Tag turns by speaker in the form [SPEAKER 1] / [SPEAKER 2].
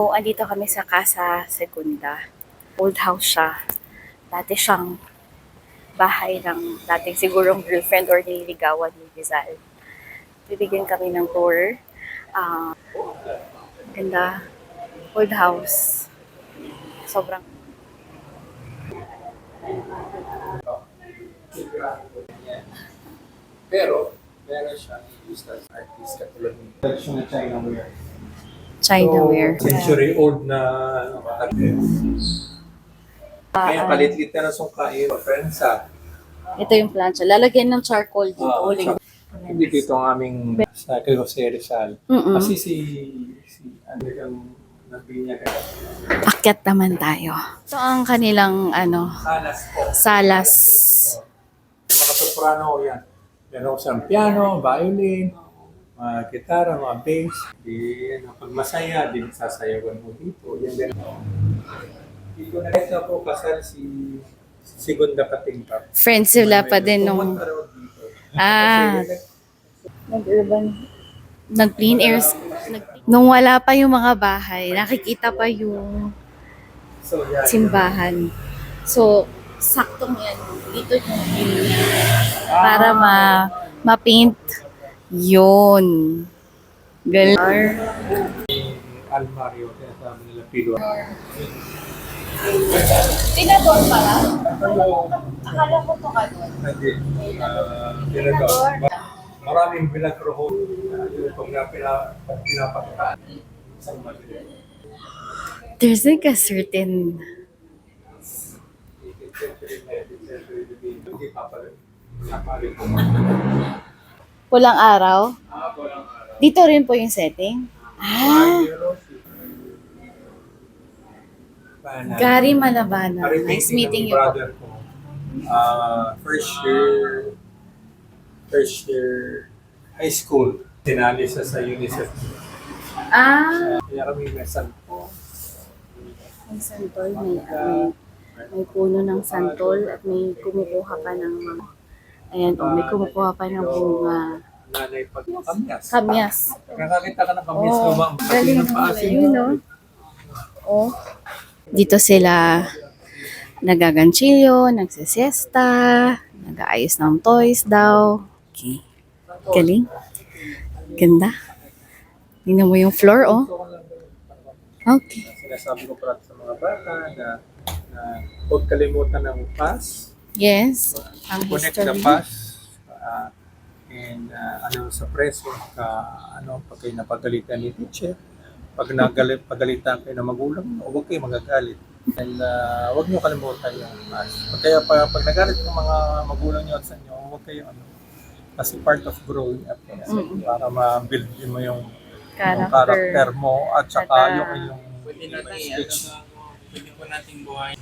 [SPEAKER 1] So, andito kami sa Casa Segunda. Old house siya. Dati siyang bahay ng dating sigurong girlfriend or nililigawan ni Rizal. Bibigyan kami ng tour. Ganda. Old house. Sobrang...
[SPEAKER 2] Pero, meron siyang use as artist katulad ng collection na Chinaware.
[SPEAKER 1] Chinaware.
[SPEAKER 2] So, century-old na kaya palit-lit na sungkain. Prensa.
[SPEAKER 1] Ito yung plancha. Lalagyan ng charcoal dito.
[SPEAKER 2] Hindi dito ang aming sa kay Jose Rizal. Kasi si ang nagbinyag.
[SPEAKER 1] Pakyat naman tayo. Ito ang kanilang
[SPEAKER 2] Salas po.
[SPEAKER 1] salas.
[SPEAKER 2] Mga soprano yan. Meron siyang piano, violin, mga gitara, mga bass. Pag masaya, di sasayawan mo dito. Yan din. Dito na ito po kasal si Segunda Katingkap.
[SPEAKER 1] Friends sila pa din nung... Nag-clean airs. Nung wala pa yung mga bahay, nakikita pa yung simbahan. So, saktong yan. Dito yung view niya. Para ma-paint yun. Galar.
[SPEAKER 2] Almario, kaya sabi nila Pilo.
[SPEAKER 1] Tinador pala? Akala ko to ka doon.
[SPEAKER 2] Hindi. Pinador. Maraming bilagro yung pinapakitaan.
[SPEAKER 1] There's like a certain... Pulang araw? Dito rin po yung setting? Gary Malabana. Nice meeting you po.
[SPEAKER 2] First year high school. Tinali siya sa UNICEF. Kaya kami may po.
[SPEAKER 1] May santol. May puno ng santol at may kumukuha pa ng mga... Ayan may kumukuha pa ng bunga.
[SPEAKER 2] Nanay pag kamyas.
[SPEAKER 1] Kamyas.
[SPEAKER 2] Nakakita ka ng kamyas
[SPEAKER 1] Oh,
[SPEAKER 2] lumang.
[SPEAKER 1] galing
[SPEAKER 2] ng paasin.
[SPEAKER 1] yun, no? Oh. Dito sila nagaganchilyo, nagsisiesta, nag-aayos ng toys daw. Okay. Galing. Ganda. Tingnan mo yung floor, oh. Okay.
[SPEAKER 2] Sinasabi ko para sa mga bata na huwag kalimutan ng past.
[SPEAKER 1] Yes. Ang
[SPEAKER 2] Connect the
[SPEAKER 1] history.
[SPEAKER 2] past. And sa preso, pag kayo napagalitan ni teacher, pag pagalitan kayo ng magulang, huwag kayo magagalit. And huwag nyo kalimutan yung past. Kaya pag nagalit ng mga magulang nyo at sa inyo, huwag kayo kasi part of growing up para ma-build mo yung character mo at saka yung
[SPEAKER 3] pwede po nating buhay.